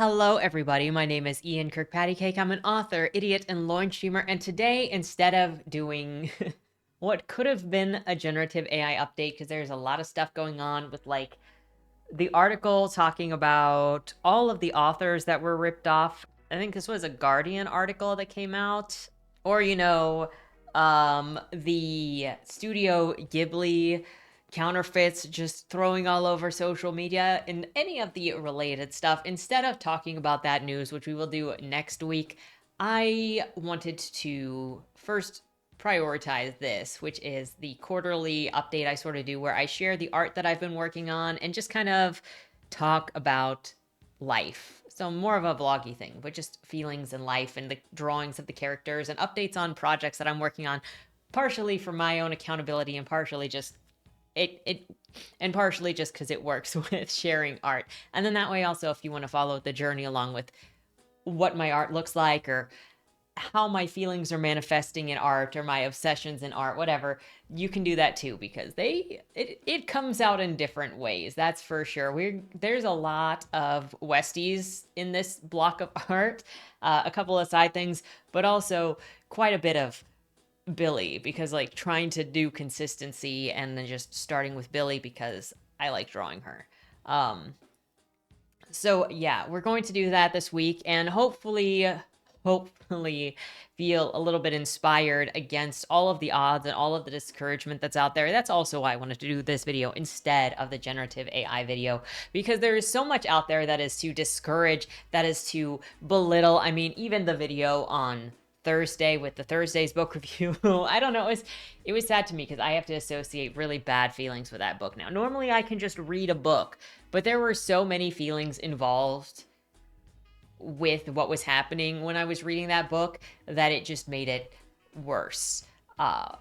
Hello, everybody. My name is Ian Kirkpatrick. I'm an author, idiot, and loin streamer. And today, instead of doing what could have been a generative AI update, because there's a lot of stuff going on with like the article talking about all of the authors that were ripped off. I think this was a Guardian article that came out, or the Studio Ghibli counterfeits just throwing all over social media and any of the related stuff. Instead of talking about that news, which we will do next week, I wanted to first prioritize this, which is the quarterly update I sort of do where I share the art that I've been working on and just kind of talk about life. So more of a vloggy thing, but just feelings in life and the drawings of the characters and updates on projects that I'm working on, partially for my own accountability and partially just partially just because it works with sharing art. And then that way also, if you want to follow the journey along with what my art looks like or how my feelings are manifesting in art or my obsessions in art, whatever, you can do that too, because it comes out in different ways. That's for sure. There's a lot of Westies in this block of art, a couple of side things, but also quite a bit of Billy, because like trying to do consistency and then just starting with Billy because I like drawing her. So yeah, we're going to do that this week and hopefully feel a little bit inspired against all of the odds and all of the discouragement that's out there. That's also why I wanted to do this video instead of the generative AI video, because there is so much out there that is to discourage, that is to belittle. I mean, even the video on Thursday with the Thursday's book review, I don't know, it was sad to me because I have to associate really bad feelings with that book now. Normally I can just read a book, but there were so many feelings involved with what was happening when I was reading that book that it just made it worse.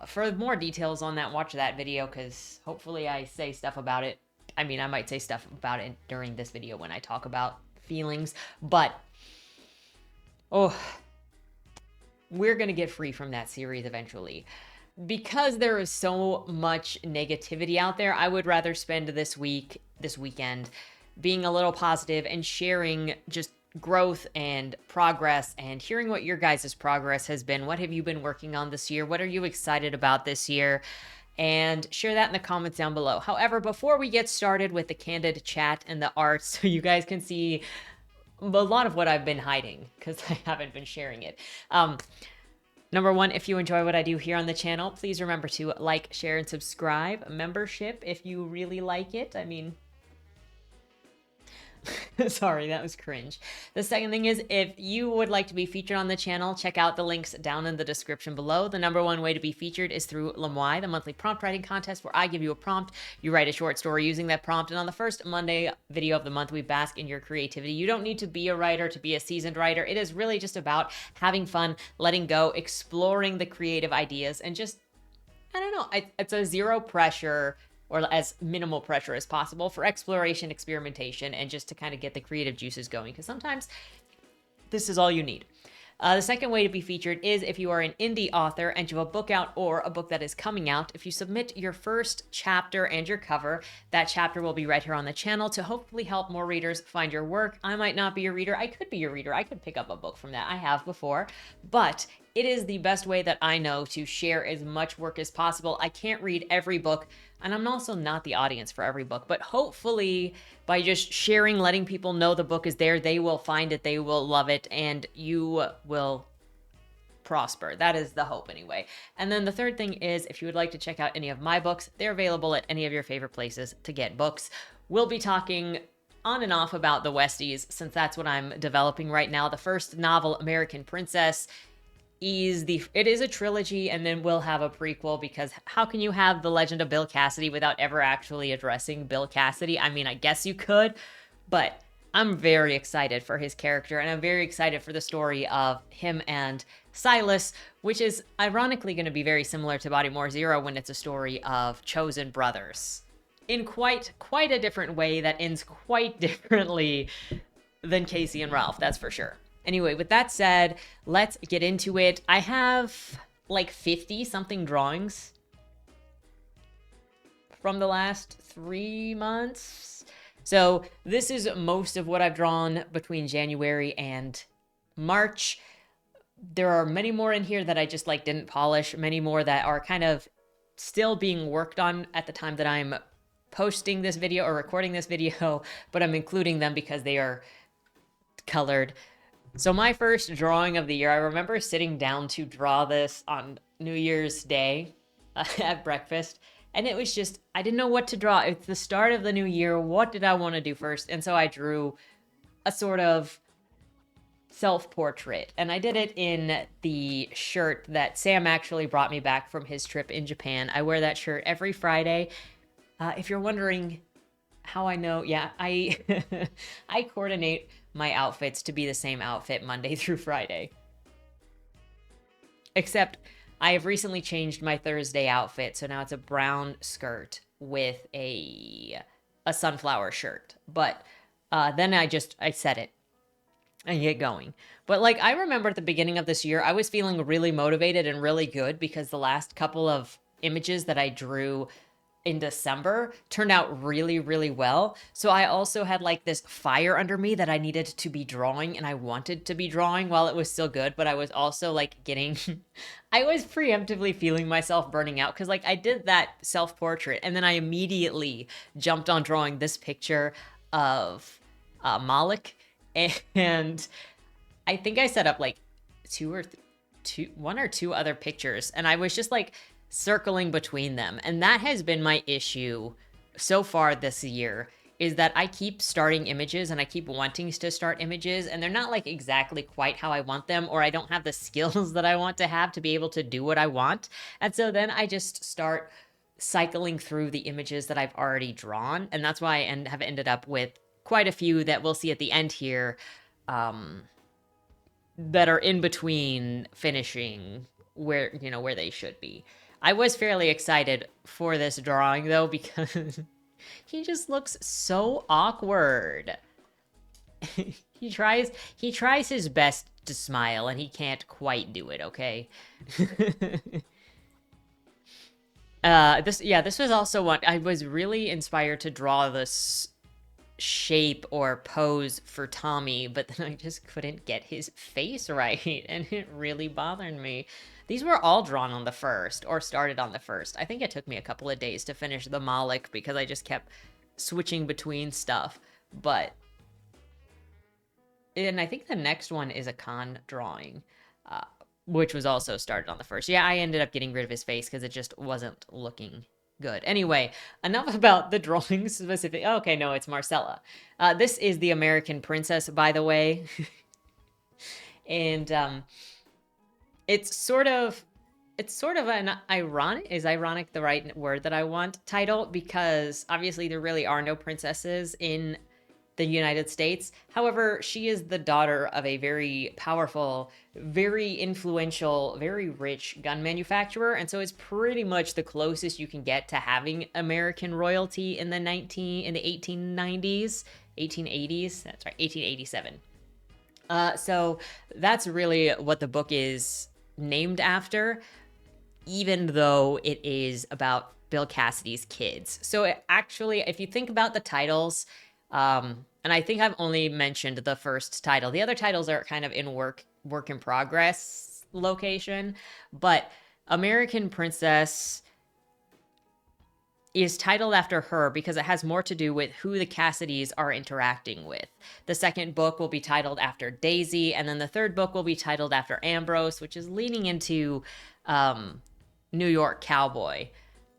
For more details on that, watch that video, because hopefully I say stuff about it. I mean, I might say stuff about it during this video when I talk about feelings, but we're going to get free from that series eventually. Because there is so much negativity out there, I would rather spend this weekend, being a little positive and sharing just growth and progress and hearing what your guys' progress has been. What have you been working on this year? What are you excited about this year? And share that in the comments down below. However, before we get started with the candid chat and the art, so you guys can see a lot of what I've been hiding because I haven't been sharing it. Number one, if you enjoy what I do here on the channel, please remember to like, share, and subscribe. Membership if you really like it. I mean, sorry, that was cringe. The second thing is, if you would like to be featured on the channel, check out the links down in the description below. The number one way to be featured is through Leigh, the monthly prompt writing contest where I give you a prompt, you write a short story using that prompt, and on the first Monday video of the month, we bask in your creativity. You don't need to be a writer to be a seasoned writer. It is really just about having fun, letting go, exploring the creative ideas, and just, I don't know, it's a zero pressure or as minimal pressure as possible for exploration, experimentation, and just to kind of get the creative juices going, because sometimes this is all you need. The second way to be featured is if you are an indie author and you have a book out or a book that is coming out. If you submit your first chapter and your cover, that chapter will be right here on the channel to hopefully help more readers find your work. I might not be your reader. I could be your reader. I could pick up a book from that. I have before, but it is the best way that I know to share as much work as possible. I can't read every book, and I'm also not the audience for every book, but hopefully by just sharing, letting people know the book is there, they will find it, they will love it, and you will prosper. That is the hope anyway. And then the third thing is, if you would like to check out any of my books, they're available at any of your favorite places to get books. We'll be talking on and off about the Westies, since that's what I'm developing right now. The first novel, American Princess, it is a trilogy, and then we'll have a prequel, because how can you have The Legend of Bill Cassidy without ever actually addressing Bill Cassidy? I mean, I guess you could, but I'm very excited for his character, and I'm very excited for the story of him and Silas, which is ironically going to be very similar to Bodymore Zero when it's a story of chosen brothers in quite a different way that ends quite differently than Casey and Ralph, that's for sure. Anyway, with that said, let's get into it. I have like 50 something drawings from the last 3 months. So this is most of what I've drawn between January and March. There are many more in here that I just like didn't polish, many more that are kind of still being worked on at the time that I'm posting this video or recording this video, but I'm including them because they are colored. So my first drawing of the year, I remember sitting down to draw this on New Year's Day at breakfast, and it was just, I didn't know what to draw. It's the start of the new year. What did I want to do first? And so I drew a sort of self-portrait, and I did it in the shirt that Sam actually brought me back from his trip in Japan. I wear that shirt every Friday. If you're wondering how I know, yeah, I I coordinate my outfits to be the same outfit Monday through Friday. Except I have recently changed my Thursday outfit, so now it's a brown skirt with a sunflower shirt. But then I set it and get going. But like, I remember at the beginning of this year, I was feeling really motivated and really good because the last couple of images that I drew in December turned out really, really well. So I also had like this fire under me that I needed to be drawing, and I wanted to be drawing while it was still good, but I was also like getting, I was preemptively feeling myself burning out because like I did that self-portrait and then I immediately jumped on drawing this picture of Malik, and I think I set up like one or two other pictures, and I was just like circling between them. And that has been my issue so far this year, is that I keep starting images and I keep wanting to start images, and they're not like exactly quite how I want them, or I don't have the skills that I want to have to be able to do what I want. And so then I just start cycling through the images that I've already drawn, and that's why I have ended up with quite a few that we'll see at the end here, that are in between finishing where they should be. I was fairly excited for this drawing though, because he just looks so awkward. he tries his best to smile and he can't quite do it, okay? This was also one I was really inspired to draw this shape or pose for Tommy, but then I just couldn't get his face right, and it really bothered me. These were all drawn on the 1st, or started on the 1st. I think it took me a couple of days to finish the Malik because I just kept switching between stuff. And I think the next one is a Khan drawing, which was also started on the 1st. Yeah, I ended up getting rid of his face because it just wasn't looking good. Anyway, enough about the drawings specific. Okay, no, it's Marcella. This is the American Princess, by the way. And it's sort of an ironic, is ironic the right word that I want, title, because obviously there really are no princesses in the United States. However, she is the daughter of a very powerful, very influential, very rich gun manufacturer, and so it's pretty much the closest you can get to having American royalty in the 1890s, 1880s. That's right, 1887. So that's really what the book is named after, even though it is about Bill Cassidy's kids. So it actually, if you think about the titles, and I think I've only mentioned the first title. The other titles are kind of in work in progress location, but American Princess is titled after her because it has more to do with who the Cassidys are interacting with. The second book will be titled after Daisy, and then the third book will be titled after Ambrose, which is leaning into New York Cowboy.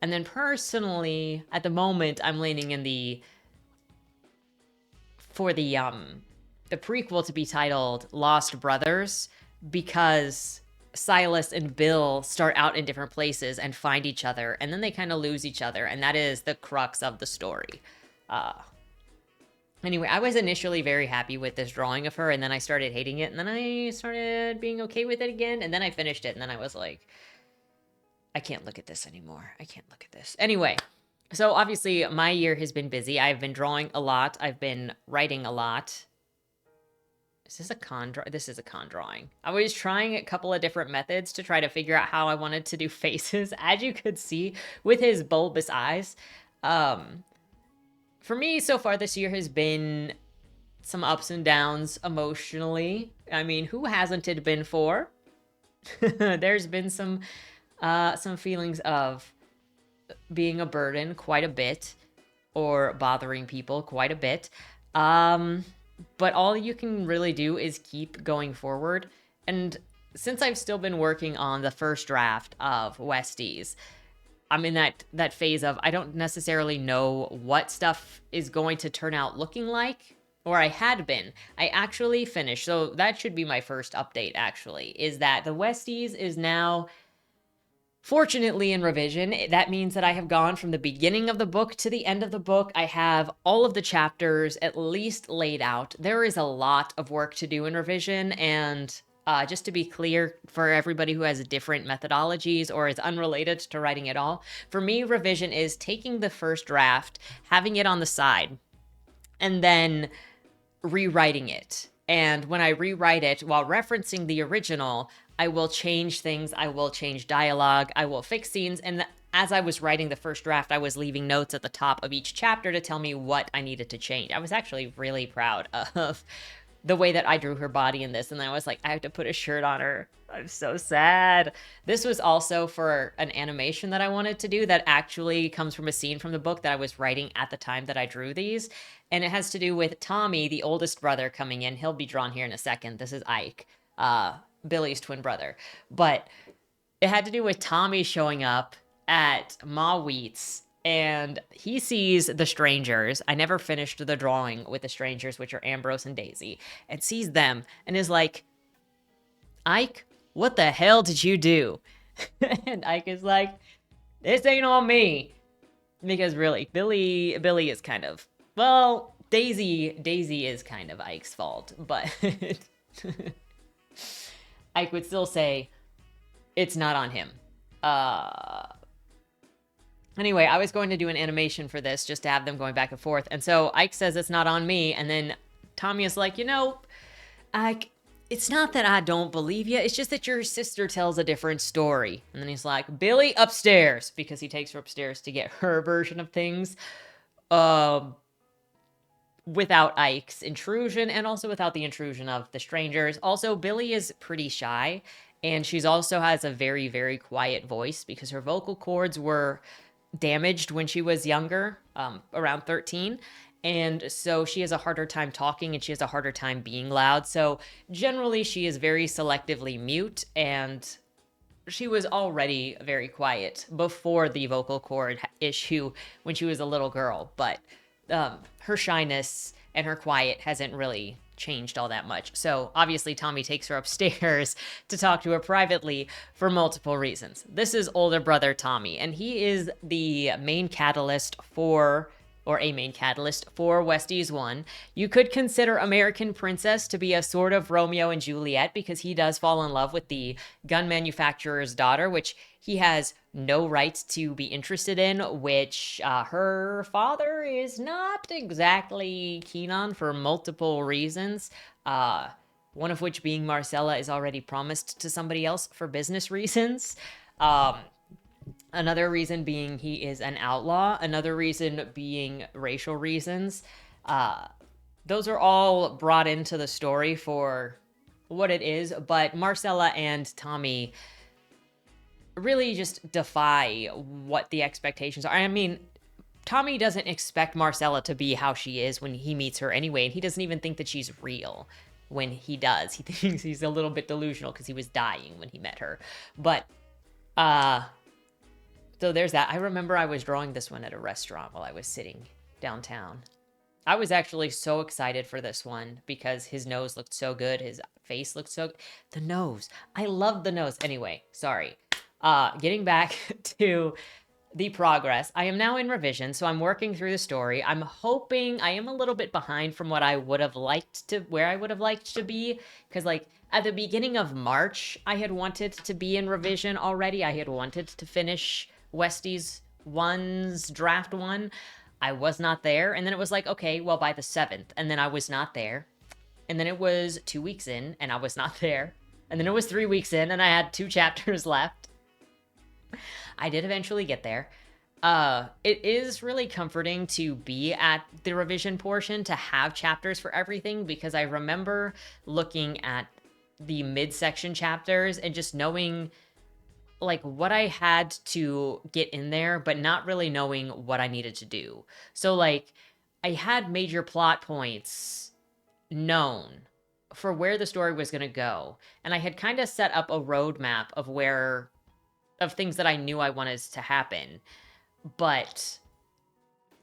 And then personally, at the moment, I'm leaning in for the prequel to be titled Lost Brothers, because Silas and Bill start out in different places and find each other, and then they kind of lose each other, and that is the crux of the story. Anyway, I was initially very happy with this drawing of her, and then I started hating it, and then I started being okay with it again, and then I finished it, and then I was like, I can't look at this anymore. I can't look at this. Anyway, so obviously my year has been busy. I've been drawing a lot. I've been writing a lot. Is this a con drawing? This is a con drawing. I was trying a couple of different methods to try to figure out how I wanted to do faces, as you could see with his bulbous eyes. for me so far this year has been some ups and downs emotionally. I mean, who hasn't it been for? There's been some feelings of being a burden quite a bit, or bothering people quite a bit. But all you can really do is keep going forward. And since I've still been working on the first draft of Westies, I'm in that phase of I don't necessarily know what stuff is going to turn out looking like, or I had been. I actually finished, so that should be my first update actually, is that the Westies is now fortunately in revision. That means that I have gone from the beginning of the book to the end of the book. I have all of the chapters at least laid out. There is a lot of work to do in revision, and just to be clear for everybody who has different methodologies or is unrelated to writing at all, for me, revision is taking the first draft, having it on the side, and then rewriting it. And when I rewrite it while referencing the original, I will change things, I will change dialogue, I will fix scenes, and as I was writing the first draft, I was leaving notes at the top of each chapter to tell me what I needed to change. I was actually really proud of the way that I drew her body in this, and then I was like, I have to put a shirt on her. I'm so sad. This was also for an animation that I wanted to do that actually comes from a scene from the book that I was writing at the time that I drew these, and it has to do with Tommy, the oldest brother, coming in. He'll be drawn here in a second. This is Ike, Billy's twin brother. But it had to do with Tommy showing up at Ma Wheat's, and he sees the strangers. I never finished the drawing with the strangers, which are Ambrose and Daisy, and sees them and is like, Ike, what the hell did you do? And Ike is like, this ain't on me. Because really, Billy is kind of, well, Daisy is kind of Ike's fault, but Ike would still say it's not on him. Anyway, I was going to do an animation for this just to have them going back and forth. And so Ike says it's not on me. And then Tommy is like, Ike, it's not that I don't believe you. It's just that your sister tells a different story. And then he's like, Billy, upstairs, because he takes her upstairs to get her version of things. Without Ike's intrusion, and also without the intrusion of the strangers. Also, Billy is pretty shy, and she's also has a very, very quiet voice because her vocal cords were damaged when she was younger, around 13. And so she has a harder time talking, and she has a harder time being loud. So generally she is very selectively mute, and she was already very quiet before the vocal cord issue when she was a little girl. But her shyness and her quiet hasn't really changed all that much. So obviously Tommy takes her upstairs to talk to her privately for multiple reasons. This is older brother Tommy, and he is the main catalyst for, or a main catalyst for Westies 1. You could consider American Princess to be a sort of Romeo and Juliet, because he does fall in love with the gun manufacturer's daughter, which he has no right to be interested in, which her father is not exactly keen on for multiple reasons. One of which being Marcella is already promised to somebody else for business reasons. Another reason being he is an outlaw. Another reason being racial reasons. Those are all brought into the story for what it is, but Marcella and Tommy really just defy what the expectations are. I mean, Tommy doesn't expect Marcella to be how she is when he meets her anyway, and he doesn't even think that she's real when he does. He thinks he's a little bit delusional because he was dying when he met her. But, so there's that. I remember I was drawing this one at a restaurant while I was sitting downtown. I was actually so excited for this one because his nose looked so good. His face looked so... The nose. I love the nose. Anyway, sorry. Getting back to the progress. I am now in revision, so I'm working through the story. I'm hoping I am a little bit behind from what I would have liked to, where I would have liked to be. Because, like, at the beginning of March, I had wanted to be in revision already. I had wanted to finish Westies 1's draft 1. I was not there. And then it was like, okay, well, by the 7th. And then I was not there. And then it was 2 weeks in, and I was not there. And then it was 3 weeks in, and I had 2 chapters left. I did eventually get there. It is really comforting to be at the revision portion, to have chapters for everything, because I remember looking at the midsection chapters and just knowing like what I had to get in there, but not really knowing what I needed to do. So like I had major plot points known for where the story was going to go, and I had kind of set up a roadmap of things that I knew I wanted to happen, but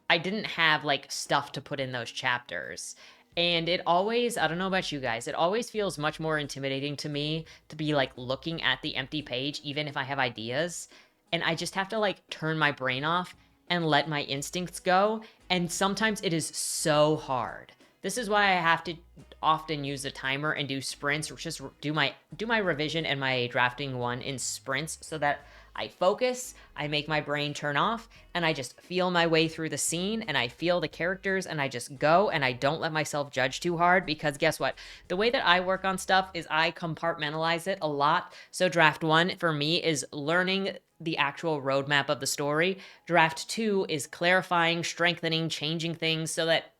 I didn't have like stuff to put in those chapters. And it always, I don't know about you guys, it always feels much more intimidating to me to be like looking at the empty page, even if I have ideas. And I just have to like turn my brain off and let my instincts go. And sometimes it is so hard. This is why I have to often use a timer and do sprints, or just do my revision and my drafting one in sprints, so that I focus, I make my brain turn off, and I just feel my way through the scene, and I feel the characters, and I just go, and I don't let myself judge too hard, because guess what? The way that I work on stuff is I compartmentalize it a lot. So draft 1 for me is learning the actual roadmap of the story. Draft 2 is clarifying, strengthening, changing things so that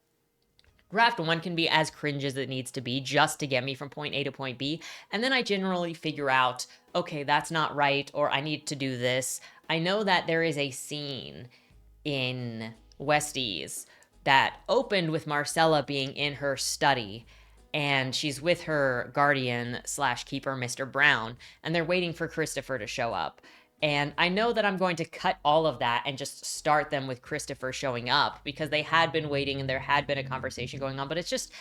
draft 1 can be as cringe as it needs to be just to get me from point A to point B. And then I generally figure out, okay, that's not right, or I need to do this. I know that there is a scene in Westies that opened with Marcella being in her study, and she's with her guardian / keeper, Mr. Brown, and they're waiting for Christopher to show up. And I know that I'm going to cut all of that and just start them with Christopher showing up, because they had been waiting and there had been a conversation going on, but it's just,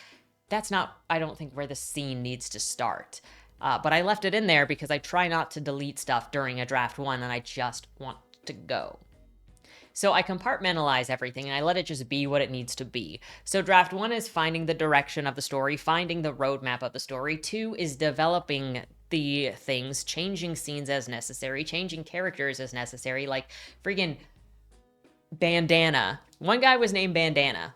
that's not, I don't think, where the scene needs to start. But I left it in there because I try not to delete stuff during a draft 1, and I just want to go. So I compartmentalize everything and I let it just be what it needs to be. So draft 1 is finding the direction of the story, finding the roadmap of the story. 2 is developing the things, changing scenes as necessary, changing characters as necessary, like friggin' Bandana. One guy was named Bandana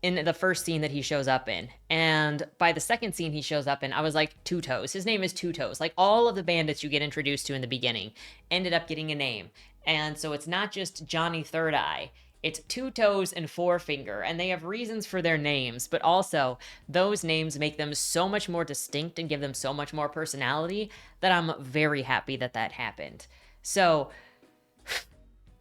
in the first scene that he shows up in, and by the second scene he shows up in, I was like, Two Toes. His name is Two Toes. Like, all of the bandits you get introduced to in the beginning ended up getting a name. And so it's not just Johnny Third Eye, it's Two Toes and Four Finger, and they have reasons for their names, but also those names make them so much more distinct and give them so much more personality that I'm very happy that that happened. So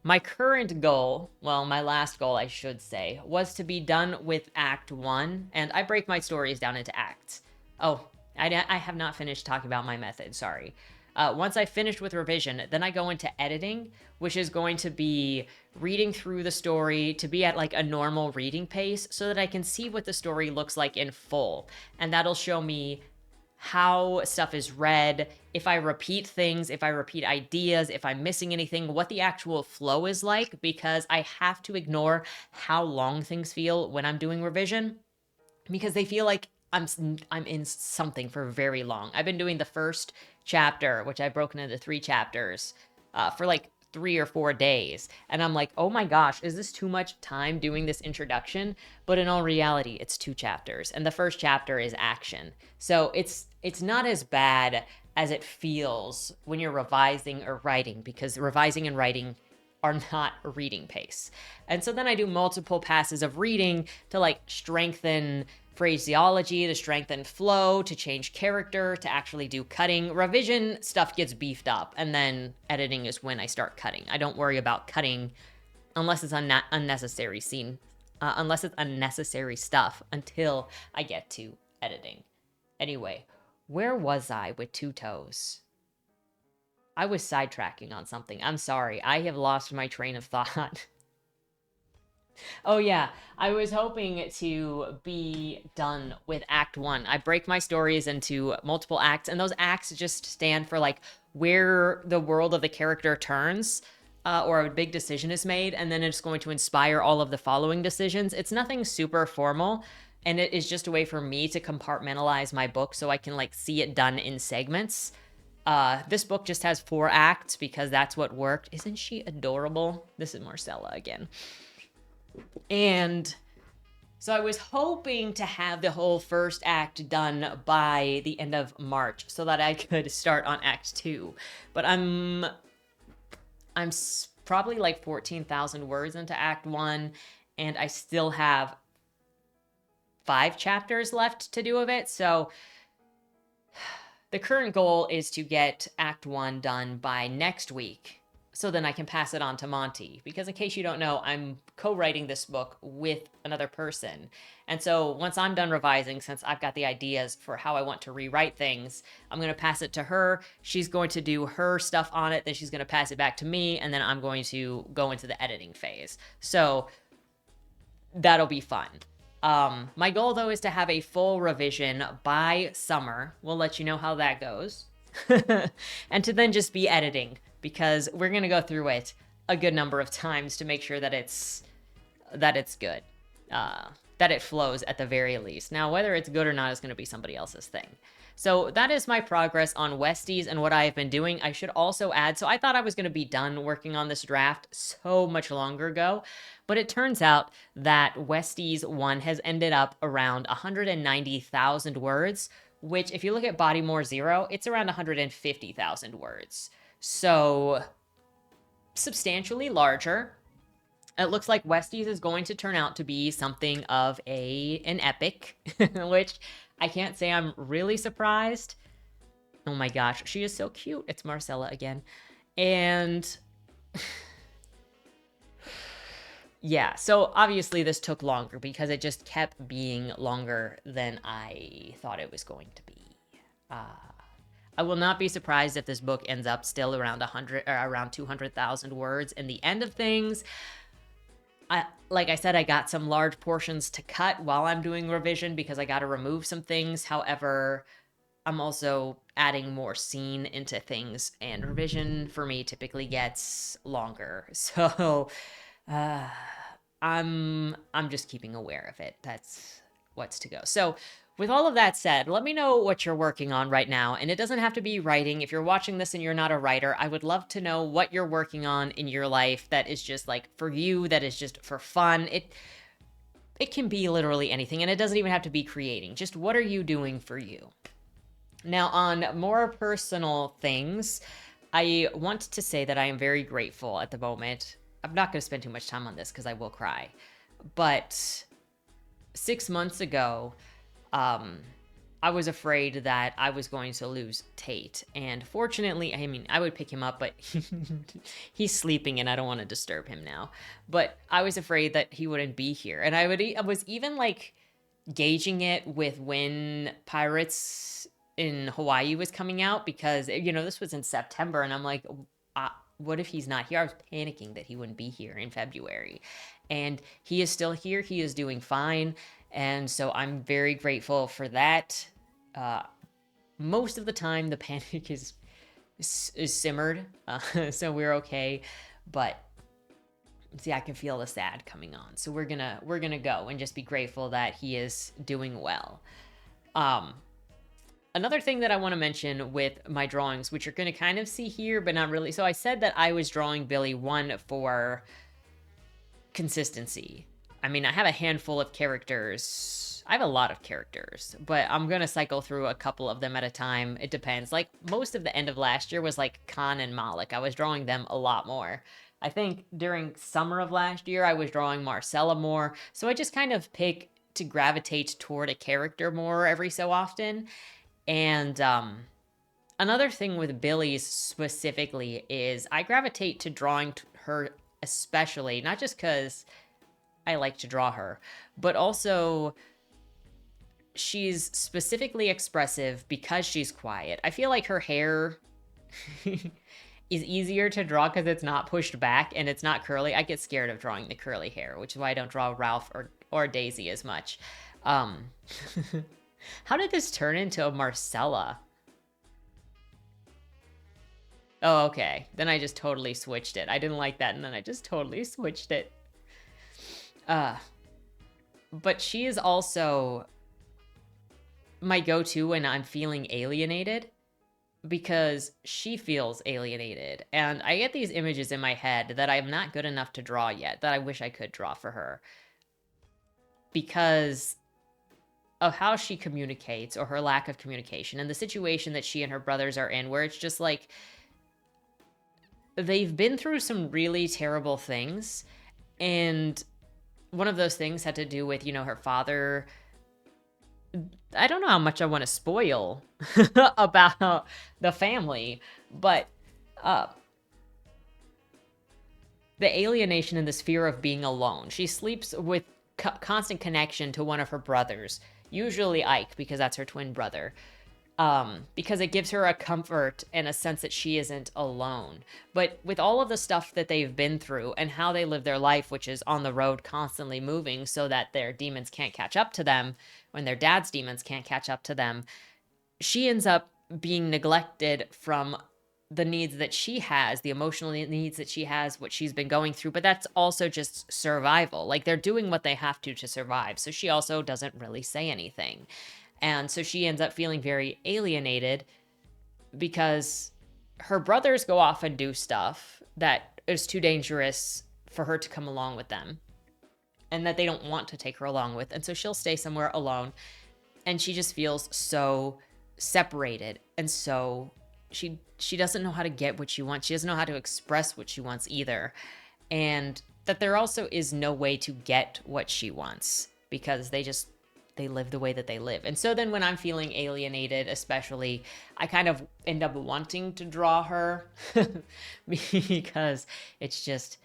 my current goal, well, my last goal, I should say, was to be done with Act 1, and I break my stories down into acts. Oh, I have not finished talking about my method, sorry. Once I finished with revision, then I go into editing, which is going to be reading through the story to be at like a normal reading pace so that I can see what the story looks like in full. And that'll show me how stuff is read, if I repeat things, if I repeat ideas, if I'm missing anything, what the actual flow is like, because I have to ignore how long things feel when I'm doing revision, because they feel like I'm in something for very long. I've been doing the first chapter, which I've broken into 3 chapters, for like 3 or 4 days. And I'm like, oh my gosh, is this too much time doing this introduction? But in all reality, it's 2 chapters. And the first chapter is action. So it's not as bad as it feels when you're revising or writing, because revising and writing are not a reading pace. And so then I do multiple passes of reading to like strengthen phraseology, to strengthen flow, to change character, to actually do cutting. Revision stuff gets beefed up, and then editing is when I start cutting. I don't worry about cutting unless it's unnecessary stuff until I get to editing. Anyway, where was I with Two Toes? I was sidetracking on something. I'm sorry. I have lost my train of thought. Oh yeah, I was hoping to be done with Act 1. I break my stories into multiple acts, and those acts just stand for like where the world of the character turns, or a big decision is made, and then it's going to inspire all of the following decisions. It's nothing super formal, and it is just a way for me to compartmentalize my book so I can like see it done in segments. This book just has 4 acts because that's what worked. Isn't she adorable? This is Marcella again. And so I was hoping to have the whole first act done by the end of March so that I could start on Act 2. But I'm probably like 14,000 words into Act 1, and I still have 5 chapters left to do of it. So the current goal is to get Act 1 done by next week, so then I can pass it on to Monty. Because in case you don't know, I'm co-writing this book with another person. And so once I'm done revising, since I've got the ideas for how I want to rewrite things, I'm going to pass it to her. She's going to do her stuff on it. Then she's going to pass it back to me. And then I'm going to go into the editing phase. So that'll be fun. My goal, though, is to have a full revision by summer. We'll let you know how that goes. And to then just be editing, because we're going to go through it a good number of times to make sure that it's good, that it flows at the very least. Now, whether it's good or not is going to be somebody else's thing. So that is my progress on Westies and what I have been doing. I should also add, so I thought I was going to be done working on this draft so much longer ago, but it turns out that Westies 1 has ended up around 190,000 words, which if you look at Bodymore 0, it's around 150,000 words. So substantially larger. It looks like Westies is going to turn out to be something of an epic, which I can't say I'm really surprised. Oh my gosh, she is so cute. It's Marcella again. And yeah, so obviously this took longer because it just kept being longer than I thought it was going to be. I will not be surprised if this book ends up still around 100 or around 200,000 words in the end of things. Like I said, I got some large portions to cut while I'm doing revision because I got to remove some things. However, I'm also adding more scene into things, and revision for me typically gets longer. So I'm just keeping aware of it. That's what's to go. So with all of that said, let me know what you're working on right now. And it doesn't have to be writing. If you're watching this and you're not a writer, I would love to know what you're working on in your life that is just like for you, that is just for fun. It can be literally anything, and it doesn't even have to be creating. Just what are you doing for you? Now, on more personal things, I want to say that I am very grateful at the moment. I'm not going to spend too much time on this because I will cry. But 6 months ago, I was afraid that I was going to lose Tate. And fortunately, I mean, I would pick him up, but he's sleeping and I don't want to disturb him now. But I was afraid that he wouldn't be here. And I was even like gauging it with when Pirates in Hawaii was coming out, because, you know, this was in September and I'm like, what if he's not here? I was panicking that he wouldn't be here in February. And he is still here. He is doing fine. And so I'm very grateful for that. Most of the time, the panic is simmered, so we're okay. But see, I can feel the sad coming on. So we're gonna go and just be grateful that he is doing well. Another thing that I want to mention with my drawings, which you're going to kind of see here, but not really. So I said that I was drawing Billy 1 for consistency. I mean, I have a handful of characters. I have a lot of characters, but I'm going to cycle through a couple of them at a time. It depends. Like, most of the end of last year was like Khan and Malik. I was drawing them a lot more. I think during summer of last year, I was drawing Marcella more. So I just kind of pick to gravitate toward a character more every so often. And another thing with Billy specifically is I gravitate to drawing her especially, not just because I like to draw her, but also she's specifically expressive because she's quiet. I feel like her hair is easier to draw because it's not pushed back and it's not curly. I get scared of drawing the curly hair, which is why I don't draw Ralph or Daisy as much. How did this turn into a Marcella? Oh, okay. Then I just totally switched it. I didn't like that, and then I just totally switched it. But she is also my go-to when I'm feeling alienated, because she feels alienated. And I get these images in my head that I'm not good enough to draw yet, that I wish I could draw for her, because of how she communicates, or her lack of communication, and the situation that she and her brothers are in, where it's just like, they've been through some really terrible things. And one of those things had to do with, her father. I don't know how much I want to spoil about the family, but the alienation and this fear of being alone. She sleeps with constant connection to one of her brothers, usually Ike, because that's her twin brother. Because it gives her a comfort and a sense that she isn't alone. But with all of the stuff that they've been through and how they live their life, which is on the road constantly moving so that their demons can't catch up to them, when their dad's demons can't catch up to them, she ends up being neglected from the needs that she has, the emotional needs that she has, what she's been going through. But that's also just survival. Like, they're doing what they have to survive. So she also doesn't really say anything. And so she ends up feeling very alienated because her brothers go off and do stuff that is too dangerous for her to come along with them, and that they don't want to take her along with. And so she'll stay somewhere alone. And she just feels so separated. And so she doesn't know how to get what she wants. She doesn't know how to express what she wants either. And that there also is no way to get what she wants because they live the way that they live. And so then when I'm feeling alienated, especially, I kind of end up wanting to draw her because it's just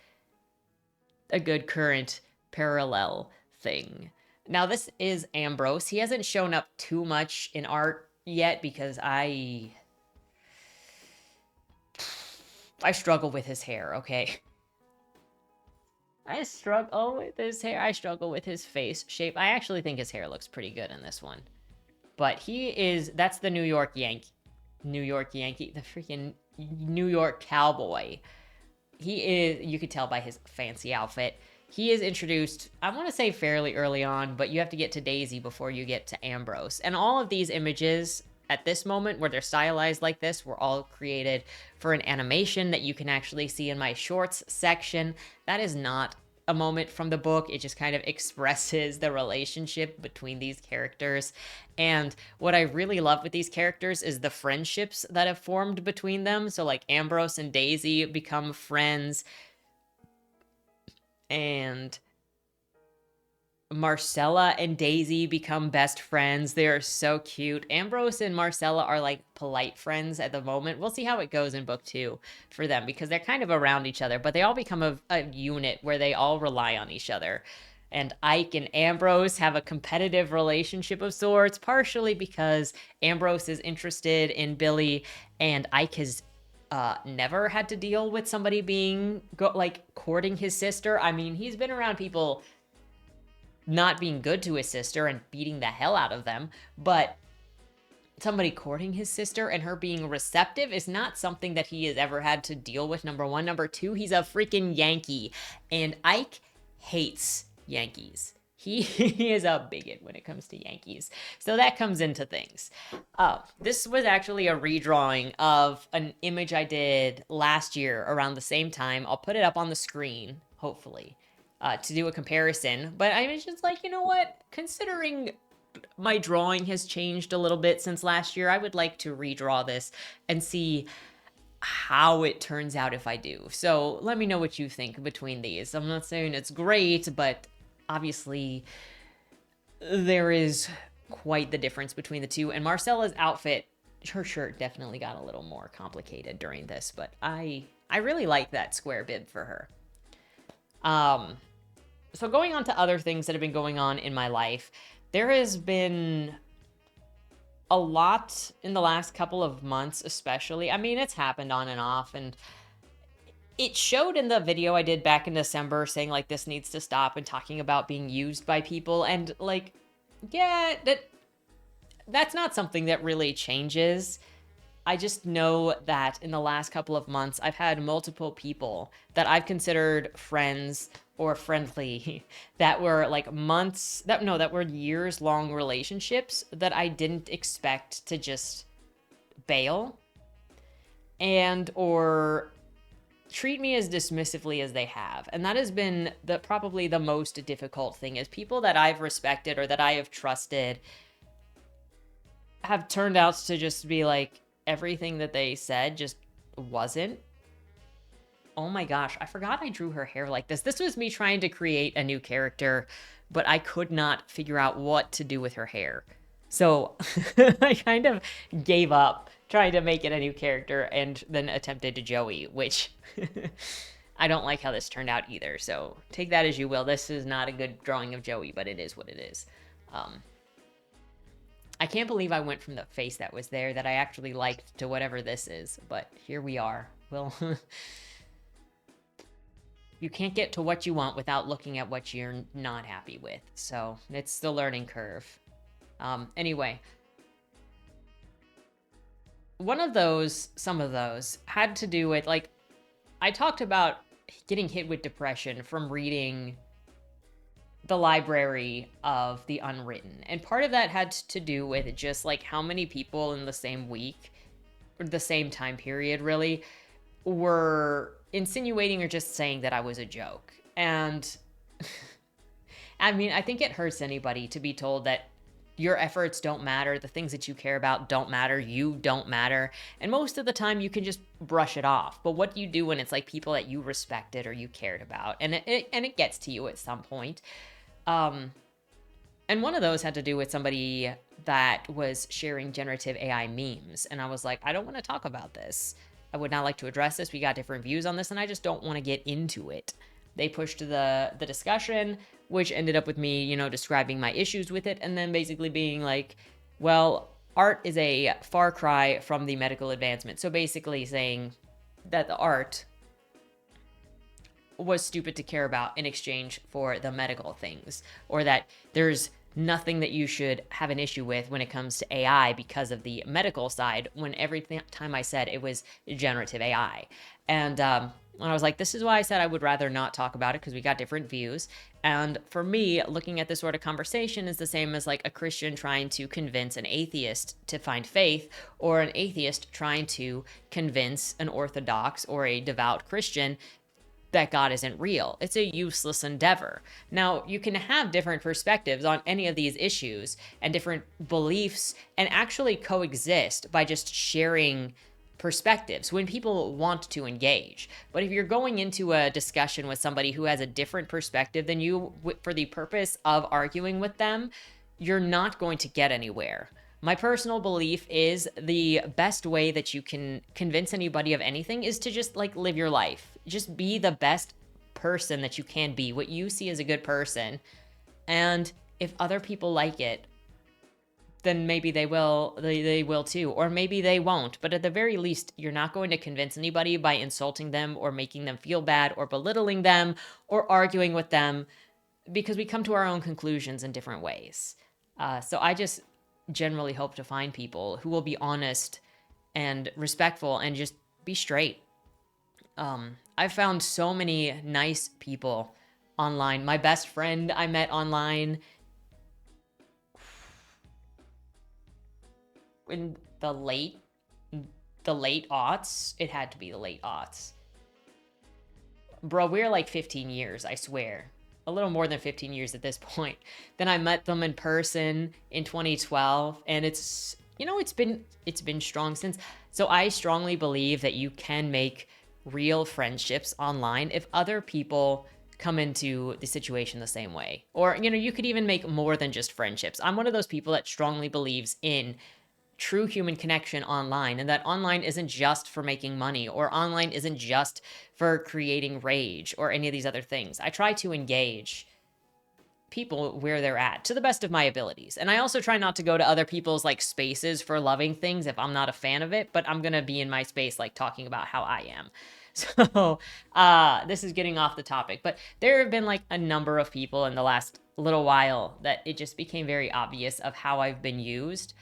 a good current parallel thing. Now, this is Ambrose. He hasn't shown up too much in art yet because I struggle with his hair, okay? I struggle with his hair. I struggle with his face shape. I actually think his hair looks pretty good in this one. But that's the New York Yankee, the freaking New York cowboy. He is, you could tell by his fancy outfit. He is introduced, I want to say fairly early on, but you have to get to Daisy before you get to Ambrose. And all of these images at this moment where they're stylized like this were all created for an animation that you can actually see in my shorts section. That is not a moment from the book. It just kind of expresses the relationship between these characters. And what I really love with these characters is the friendships that have formed between them. So like Ambrose and Daisy become friends, and Marcella and Daisy become best friends. They are so cute. Ambrose and Marcella are like polite friends at the moment. We'll see how it goes in book 2 for them because they're kind of around each other, but they all become a unit where they all rely on each other. And Ike and Ambrose have a competitive relationship of sorts, partially because Ambrose is interested in Billy and Ike has never had to deal with somebody courting his sister. I mean, he's been around people not being good to his sister and beating the hell out of them, but somebody courting his sister and her being receptive is not something that he has ever had to deal with, number one. Number two, he's a freaking Yankee, and Ike hates Yankees. He is a bigot when it comes to Yankees. So that comes into things. This was actually a redrawing of an image I did last year around the same time. I'll put it up on the screen, hopefully, to do a comparison. But I was just like, you know what? Considering my drawing has changed a little bit since last year, I would like to redraw this and see how it turns out if I do. So let me know what you think between these. I'm not saying it's great, but obviously there is quite the difference between the two. And Marcella's outfit, her shirt definitely got a little more complicated during this, but I really like that square bib for her. So going on to other things that have been going on in my life, there has been a lot in the last couple of months, especially. I mean, it's happened on and off, and it showed in the video I did back in December saying, like, this needs to stop and talking about being used by people. And, like, yeah, that's not something that really changes. I just know that in the last couple of months, I've had multiple people that I've considered friends or friendly that were like that were years long relationships that I didn't expect to just bail or treat me as dismissively as they have. And that has been probably the most difficult thing, is people that I've respected or that I have trusted have turned out to just be like, everything that they said just wasn't oh my gosh, I forgot I drew her hair like this. This was me trying to create a new character, but I could not figure out what to do with her hair. So I kind of gave up trying to make it a new character and then attempted to Joey, which I don't like how this turned out either. So take that as you will. This is not a good drawing of Joey, but it is what it is. I can't believe I went from the face that was there that I actually liked to whatever this is, but here we are. Well, you can't get to what you want without looking at what you're not happy with. So it's the learning curve. Anyway, some of those had to do with, like, I talked about getting hit with depression from reading the library of the unwritten. And part of that had to do with just like how many people in the same week, or the same time period really, were insinuating or just saying that I was a joke. And I mean, I think it hurts anybody to be told that your efforts don't matter, the things that you care about don't matter, you don't matter. And most of the time you can just brush it off. But what do you do when it's like people that you respected or you cared about? And it gets to you at some point. And one of those had to do with somebody that was sharing generative AI memes. And I was like, I don't want to talk about this. I would not like to address this. We got different views on this, and I just don't want to get into it. They pushed the discussion, which ended up with me, you know, describing my issues with it, and then basically being like, well, art is a far cry from the medical advancement. So basically saying that the art was stupid to care about in exchange for the medical things, or that there's nothing that you should have an issue with when it comes to AI because of the medical side, when every time I said it was generative AI. And when I was like, this is why I said I would rather not talk about it, because we got different views. And for me, looking at this sort of conversation is the same as like a Christian trying to convince an atheist to find faith, or an atheist trying to convince an Orthodox or a devout Christian that God isn't real. It's a useless endeavor. Now, you can have different perspectives on any of these issues and different beliefs and actually coexist by just sharing perspectives when people want to engage. But if you're going into a discussion with somebody who has a different perspective than you for the purpose of arguing with them, you're not going to get anywhere. My personal belief is the best way that you can convince anybody of anything is to just like live your life. Just be the best person that you can be, what you see as a good person. And if other people like it, then maybe they will too, or maybe they won't. But at the very least, you're not going to convince anybody by insulting them or making them feel bad or belittling them or arguing with them, because we come to our own conclusions in different ways. So I just generally hope to find people who will be honest and respectful and just be straight. I've found so many nice people online. My best friend I met online in the late aughts. It had to be the late aughts. Bro, we're like 15 years, I swear. A little more than 15 years at this point. Then I met them in person in 2012, and it's, you know, it's been strong since. So I strongly believe that you can make real friendships online if other people come into the situation the same way. Or, you know, you could even make more than just friendships. I'm one of those people that strongly believes in true human connection online, and that online isn't just for making money, or online isn't just for creating rage or any of these other things. I try to engage people where they're at to the best of my abilities. And I also try not to go to other people's like spaces for loving things if I'm not a fan of it, but I'm going to be in my space like talking about how I am. So this is getting off the topic, but there have been like a number of people in the last little while that it just became very obvious of how I've been used.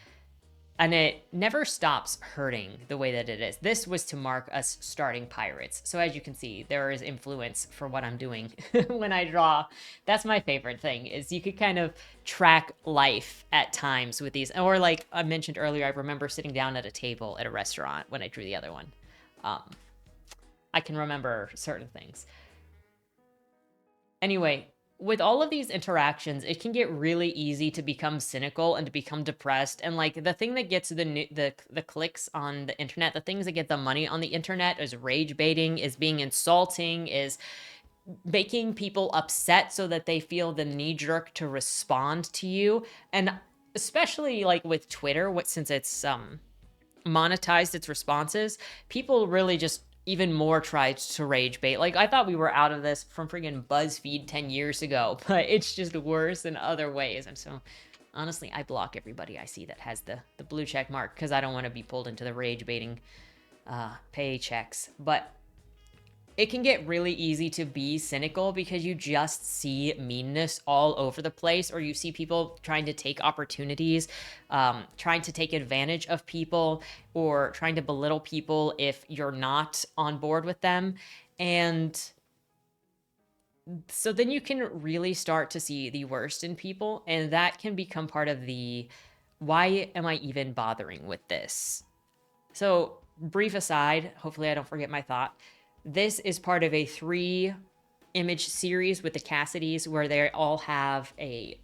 And it never stops hurting the way that it is. This was to mark us starting pirates. So as you can see, there is influence for what I'm doing when I draw. That's my favorite thing, is you could kind of track life at times with these. Or like I mentioned earlier, I remember sitting down at a table at a restaurant when I drew the other one. I can remember certain things. Anyway, with all of these interactions, it can get really easy to become cynical and to become depressed. And like the thing that gets the clicks on the internet, the things that get the money on the internet is rage baiting, is being insulting, is making people upset so that they feel the knee jerk to respond to you. And especially like with Twitter, since it's monetized its responses, people really just even more tried to rage bait. Like, I thought we were out of this from friggin' BuzzFeed 10 years ago, but it's just worse in other ways. And so, honestly, I block everybody I see that has the blue check mark because I don't want to be pulled into the rage baiting paychecks. But it can get really easy to be cynical because you just see meanness all over the place, or you see people trying to take opportunities, trying to take advantage of people, or trying to belittle people if you're not on board with them. And so then you can really start to see the worst in people, and that can become part of the, why am I even bothering with this? So, brief aside, hopefully I don't forget my thought. This is part of a 3-image series with the Cassidys where they all have the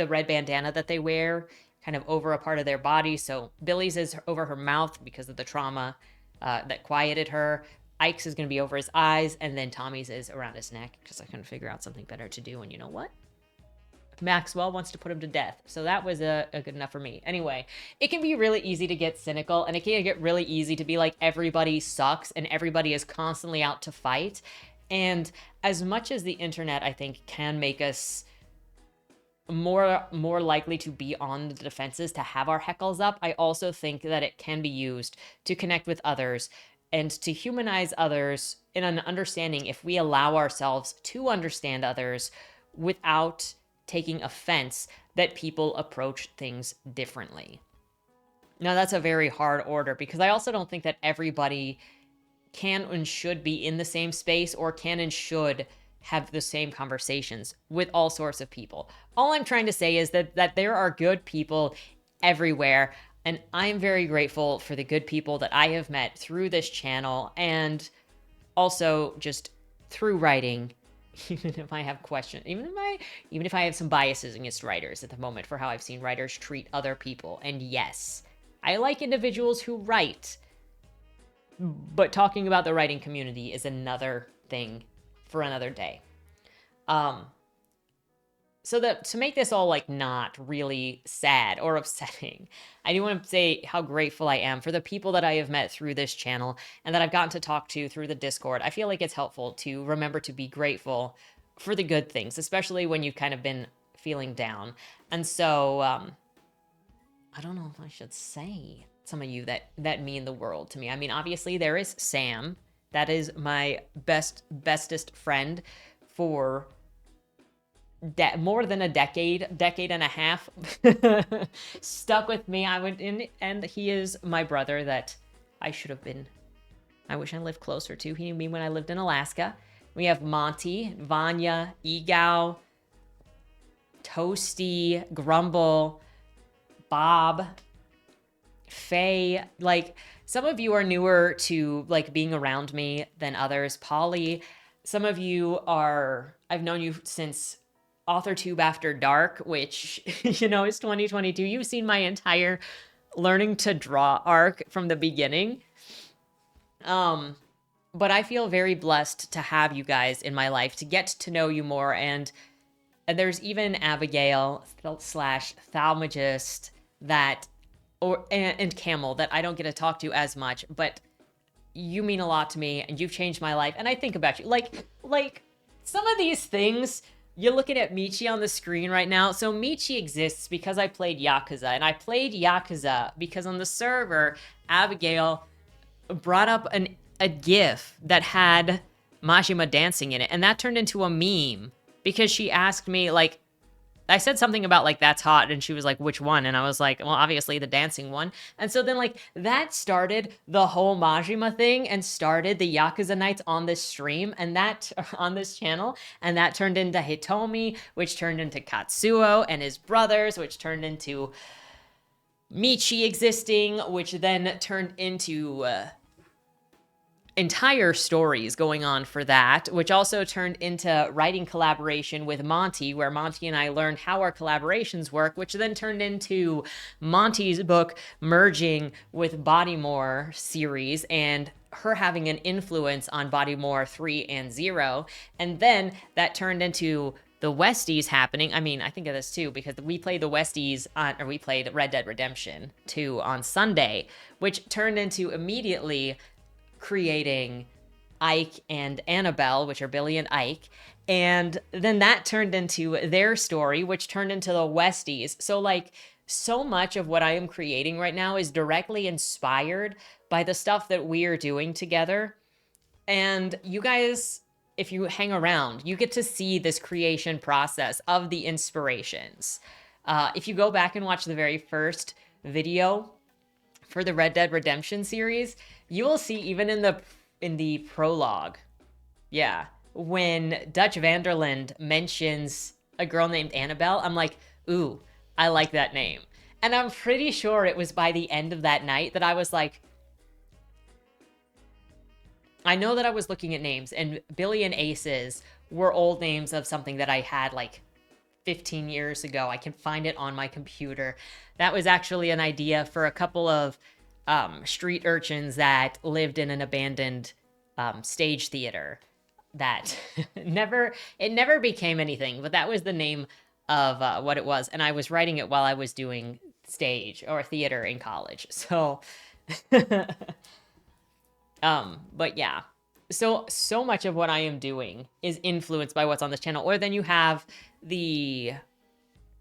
red bandana that they wear kind of over a part of their body. So Billy's is over her mouth because of the trauma that quieted her. Ike's is going to be over his eyes, and then Tommy's is around his neck because I couldn't figure out something better to do. And you know what? Maxwell wants to put him to death. So that was a good enough for me. Anyway, it can be really easy to get cynical, and it can get really easy to be like everybody sucks and everybody is constantly out to fight. And as much as the internet, I think, can make us more likely to be on the defenses, to have our heckles up, I also think that it can be used to connect with others and to humanize others in an understanding if we allow ourselves to understand others without taking offense that people approach things differently. Now, that's a very hard order because I also don't think that everybody can and should be in the same space or can and should have the same conversations with all sorts of people. All I'm trying to say is that there are good people everywhere, and I'm very grateful for the good people that I have met through this channel and also just through writing. Even if I have questions, even if I have some biases against writers at the moment for how I've seen writers treat other people. And yes, I like individuals who write, but talking about the writing community is another thing for another day. So to make this all like not really sad or upsetting, I do want to say how grateful I am for the people that I have met through this channel and that I've gotten to talk to through the Discord. I feel like it's helpful to remember to be grateful for the good things, especially when you've kind of been feeling down. And so, I don't know if I should say some of you that mean the world to me. I mean, obviously there is Sam. That is my bestest friend for more than a decade and a half. Stuck with me. And he is my brother that I wish I lived closer to. He knew me when I lived in Alaska. We have Monty, Vanya, Egao, Toasty, Grumble, Bob, Faye. Like, some of you are newer to like being around me than others. Polly, some of you I've known you since AuthorTube After Dark, which, you know, is 2022. You've seen my entire learning to draw arc from the beginning. But I feel very blessed to have you guys in my life, to get to know you more. And there's even Abigail / Thaumagist and Camel that I don't get to talk to as much, but you mean a lot to me and you've changed my life. And I think about you like some of these things. You're looking at Michi on the screen right now. So Michi exists because I played Yakuza. And I played Yakuza because on the server, Abigail brought up a GIF that had Majima dancing in it. And that turned into a meme because she asked me, like, I said something about, like, that's hot. And she was like, which one? And I was like, well, obviously the dancing one. And so then, like, that started the whole Majima thing and started the Yakuza nights on this stream and that on this channel. And that turned into Hitomi, which turned into Katsuo and his brothers, which turned into Michi existing, which then turned into entire stories going on for that, which also turned into writing collaboration with Monty, where Monty and I learned how our collaborations work, which then turned into Monty's book merging with Bodymore series and her having an influence on Bodymore 3 and 0. And then that turned into the Westies happening. I mean, I think of this too, because we played the Westies we played Red Dead Redemption 2 on Sunday, which turned into immediately creating Ike and Annabelle, which are Billy and Ike. And then that turned into their story, which turned into the Westies. So like, so much of what I am creating right now is directly inspired by the stuff that we are doing together. And you guys, if you hang around, you get to see this creation process of the inspirations. If you go back and watch the very first video for the Red Dead Redemption series, you will see even in the prologue, yeah, when Dutch Vanderland mentions a girl named Annabelle, I'm like, ooh, I like that name. And I'm pretty sure it was by the end of that night that I was like, I know that I was looking at names, and Billy and Aces were old names of something that I had like 15 years ago. I can find it on my computer. That was actually an idea for a couple of street urchins that lived in an abandoned stage theater that never became anything, but that was the name of what it was. And I was writing it while I was doing stage or theater in college. So, but yeah, so much of what I am doing is influenced by what's on this channel. Or then you have the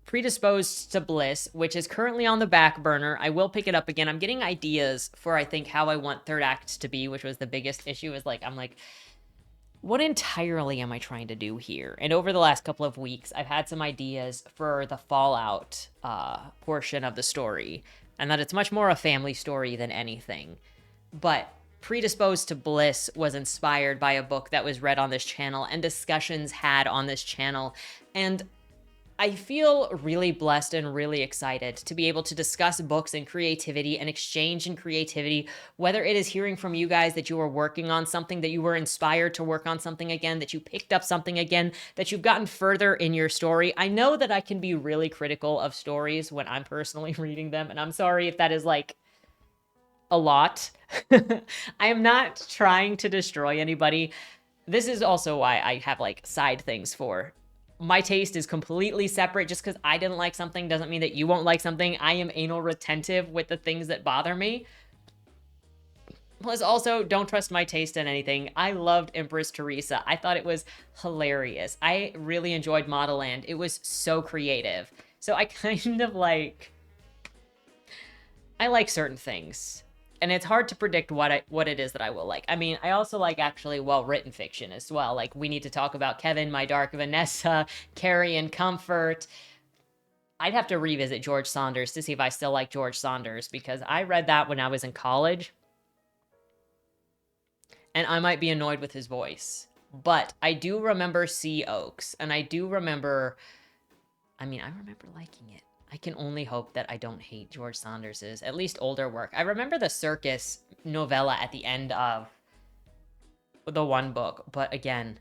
Predisposed to Bliss, which is currently on the back burner. I will pick it up again. I'm getting ideas for, I think, how I want third act to be, which was the biggest issue, is like, I'm like, what entirely am I trying to do here? And over the last couple of weeks, I've had some ideas for the Fallout portion of the story, and that it's much more a family story than anything. But Predisposed to Bliss was inspired by a book that was read on this channel and discussions had on this channel. And I feel really blessed and really excited to be able to discuss books and creativity and exchange in creativity, whether it is hearing from you guys that you are working on something, that you were inspired to work on something again, that you picked up something again, that you've gotten further in your story. I know that I can be really critical of stories when I'm personally reading them, and I'm sorry if that is like a lot. I am not trying to destroy anybody. This is also why I have like side things for. My taste is completely separate. Just because I didn't like something doesn't mean that you won't like something. I am anal retentive with the things that bother me. Plus, also, don't trust my taste in anything. I loved Empress Teresa. I thought it was hilarious. I really enjoyed Model Land. It was so creative. So I kind of like... I like certain things. And it's hard to predict what it is that I will like. I mean, I also like actually well-written fiction as well. Like, we need to talk about Kevin, My Dark Vanessa, Carrie and Comfort. I'd have to revisit George Saunders to see if I still like George Saunders, because I read that when I was in college. And I might be annoyed with his voice. But I do remember Sea Oaks. And I do remember... I mean, I remember liking it. I can only hope that I don't hate George Saunders's, at least older work. I remember the circus novella at the end of the one book, but again...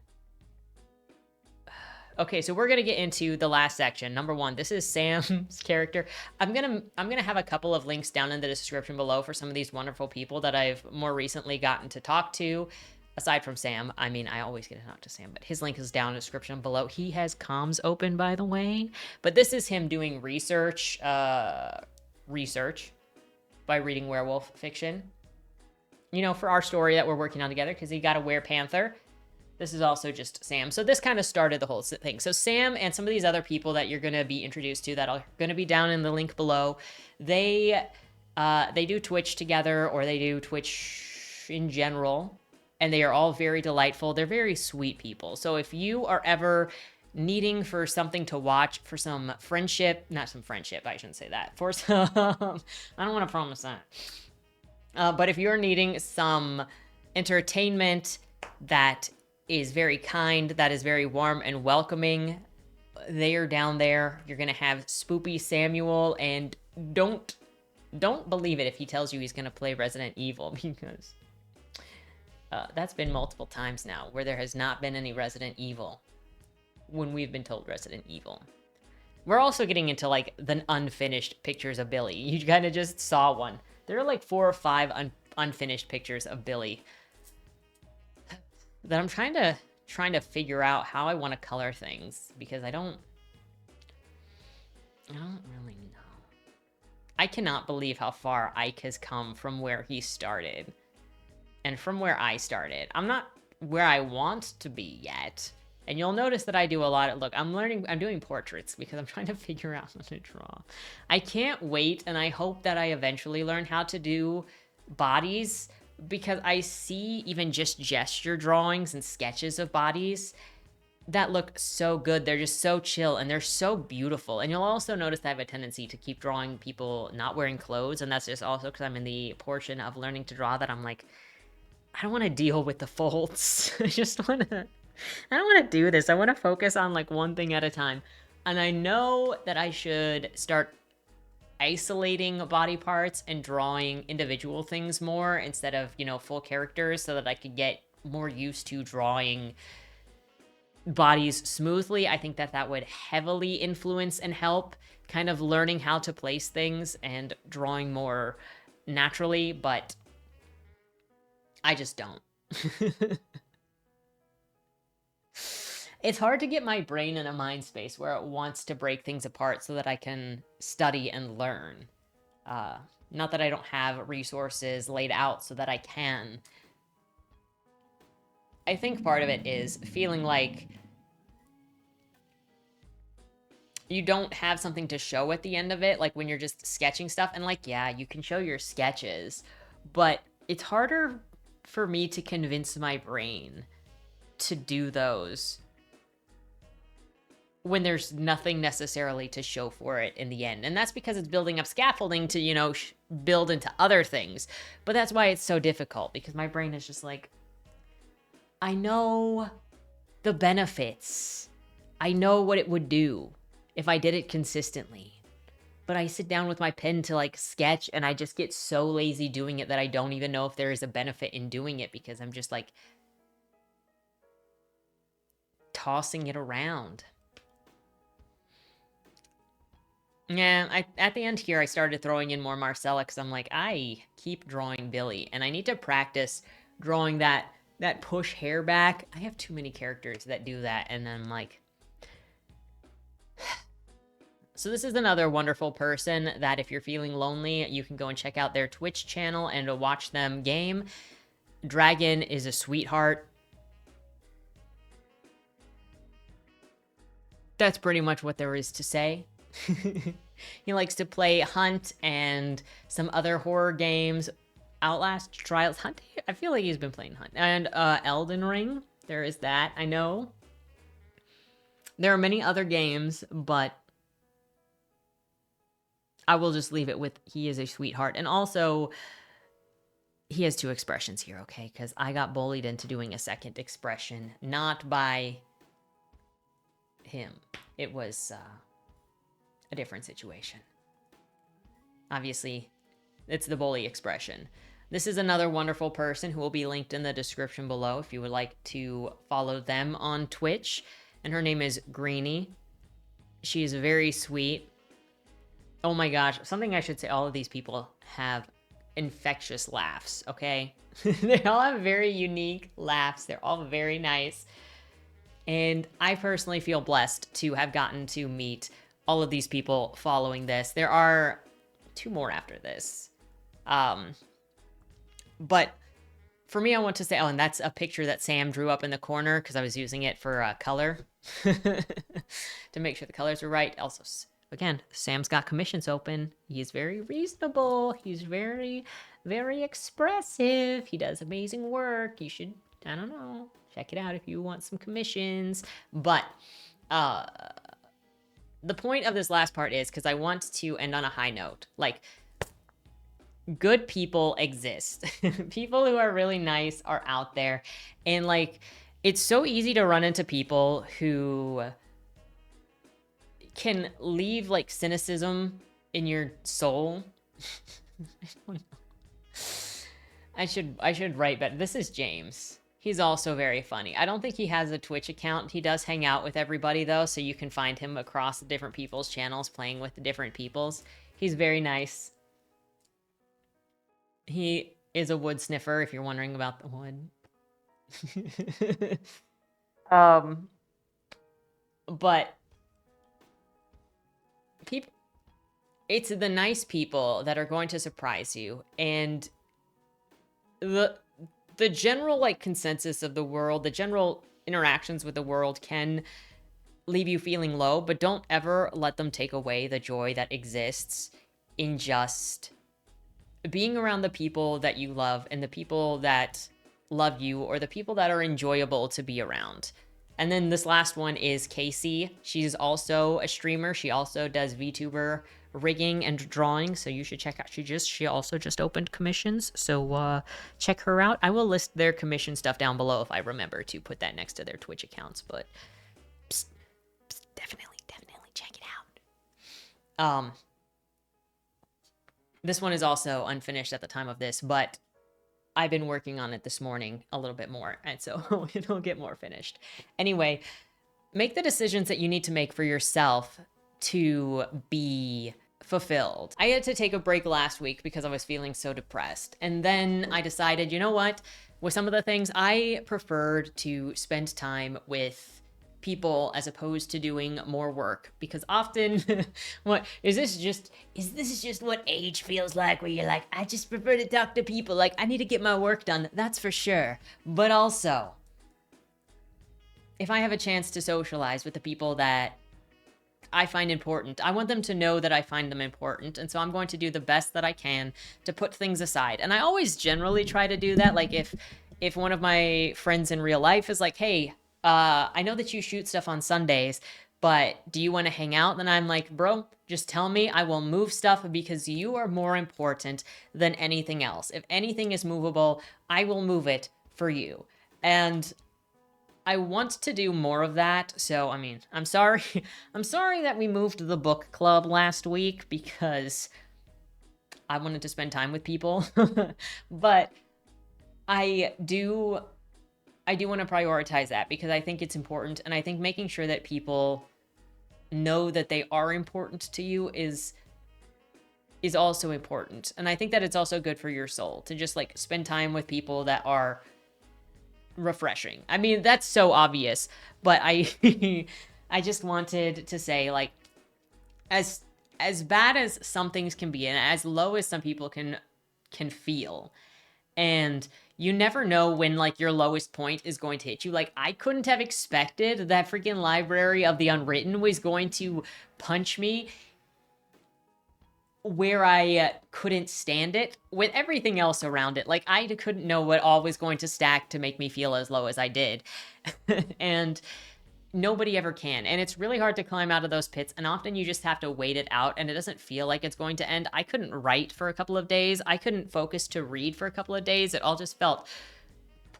Okay, so we're gonna get into the last section. Number one, this is Sam's character. I'm gonna have a couple of links down in the description below for some of these wonderful people that I've more recently gotten to talk to. Aside from Sam, I mean, I always get to talk to Sam, but his link is down in the description below. He has comms open, by the way. But this is him doing research by reading werewolf fiction. You know, for our story that we're working on together, because he got a werepanther. This is also just Sam. So this kind of started the whole thing. So Sam and some of these other people that you're going to be introduced to that are going to be down in the link below, they do Twitch together, or they do Twitch in general. And they are all very delightful. They're very sweet people. So if you are ever needing for something to watch, for some friendship, not some friendship, I shouldn't say that. For some, I don't want to promise that. But if you're needing some entertainment that is very kind, that is very warm and welcoming, they are down there. You're going to have SpoopySamuel, and don't believe it if he tells you he's going to play Resident Evil, because... That's been multiple times now where there has not been any Resident Evil when we've been told Resident Evil. We're also getting into, like, the unfinished pictures of Billy. You kind of just saw one. There are, like, 4 or 5 unfinished pictures of Billy that I'm trying to figure out how I want to color things, because I don't really know. I cannot believe how far Ike has come from where he started and from where I started. I'm not where I want to be yet. And you'll notice that I do a lot of, look, I'm doing portraits because I'm trying to figure out how to draw. I can't wait, and I hope that I eventually learn how to do bodies, because I see even just gesture drawings and sketches of bodies that look so good. They're just so chill, and they're so beautiful. And you'll also notice that I have a tendency to keep drawing people not wearing clothes, and that's just also because I'm in the portion of learning to draw that I'm like, I don't want to deal with the folds. I don't want to do this. I want to focus on, like, one thing at a time. And I know that I should start isolating body parts and drawing individual things more instead of, you know, full characters, so that I could get more used to drawing bodies smoothly. I think that that would heavily influence and help kind of learning how to place things and drawing more naturally, but I just don't. It's hard to get my brain in a mind space where it wants to break things apart so that I can study and learn. Not that I don't have resources laid out so that I can. I think part of it is feeling like you don't have something to show at the end of it, like when you're just sketching stuff. And, like, yeah, you can show your sketches, but it's harder for me to convince my brain to do those when there's nothing necessarily to show for it in the end. And that's because it's building up scaffolding to, you know, build into other things. But that's why it's so difficult, because my brain is just like, I know the benefits. I know what it would do if I did it consistently. But I sit down with my pen to, like, sketch, and I just get so lazy doing it that I don't even know if there is a benefit in doing it, because I'm just, like, tossing it around. Yeah, at the end here, I started throwing in more Marcella, because I'm like, I keep drawing Billy, and I need to practice drawing that push hair back. I have too many characters that do that, and I'm like... So this is another wonderful person that if you're feeling lonely, you can go and check out their Twitch channel and watch them game. Dragon is a sweetheart. That's pretty much what there is to say. He likes to play Hunt and some other horror games. Outlast, Trials, Hunt. I feel like he's been playing Hunt. And Elden Ring. There is that, I know. There are many other games, but I will just leave it with he is a sweetheart. And also, he has 2 expressions here, okay? Because I got bullied into doing a second expression, not by him. It was a different situation. Obviously, it's the bully expression. This is another wonderful person who will be linked in the description below if you would like to follow them on Twitch. And her name is Greenie. She is very sweet. Oh my gosh, something I should say, all of these people have infectious laughs, okay? They all have very unique laughs. They're all very nice. And I personally feel blessed to have gotten to meet all of these people following this. There are 2 more after this. But for me, I want to say, oh, and that's a picture that Sam drew up in the corner because I was using it for color to make sure the colors were right. Also, again, Sam's got commissions open. He's very reasonable. He's very, very expressive. He does amazing work. You should, I don't know, check it out if you want some commissions. But the point of this last part is because I want to end on a high note. Like, good people exist. People who are really nice are out there. And, like, it's so easy to run into people who can leave, like, cynicism in your soul. I don't know. I should write better. This is James. He's also very funny. I don't think he has a Twitch account. He does hang out with everybody though, so you can find him across different people's channels playing with the different peoples. He's very nice. He is a wood sniffer if you're wondering about the wood. But people, it's the nice people that are going to surprise you, and the general like consensus of the world, the general interactions with the world can leave you feeling low, but don't ever let them take away the joy that exists in just being around the people that you love and the people that love you, or the people that are enjoyable to be around. And then this last one is Casey. She's also a streamer. She also does VTuber rigging and drawing, so you should check out. She also just opened commissions, so check her out. I will list their commission stuff down below if I remember to put that next to their Twitch accounts, but definitely check it out. This one is also unfinished at the time of this, but I've been working on it this morning a little bit more, and so it'll get more finished. Anyway, make the decisions that you need to make for yourself to be fulfilled. I had to take a break last week because I was feeling so depressed. And then I decided, you know what? With some of the things, I preferred to spend time with people as opposed to doing more work, because often is this just what age feels like, where you're like, I just prefer to talk to people, like I need to get my work done. That's for sure. But also, if I have a chance to socialize with the people that I find important, I want them to know that I find them important, and so I'm going to do the best that I can to put things aside. And I always generally try to do that. Like if one of my friends in real life is like, hey, I know that you shoot stuff on Sundays, but do you want to hang out? Then I'm like, bro, just tell me. I will move stuff because you are more important than anything else. If anything is movable, I will move it for you. And I want to do more of that. So, I mean, I'm sorry. I'm sorry that we moved the book club last week because I wanted to spend time with people. But I do want to prioritize that because I think it's important, and I think making sure that people know that they are important to you is also important. And I think that it's also good for your soul to just like spend time with people that are refreshing. I mean, that's so obvious, but I I just wanted to say, like, as bad as some things can be and as low as some people can feel, and you never know when like your lowest point is going to hit you. Like, I couldn't have expected that freaking Library of the Unwritten was going to punch me where I couldn't stand it with everything else around it. Like, I couldn't know what all was going to stack to make me feel as low as I did. And nobody ever can. And it's really hard to climb out of those pits. And often you just have to wait it out, and it doesn't feel like it's going to end. I couldn't write for a couple of days. I couldn't focus to read for a couple of days. It all just felt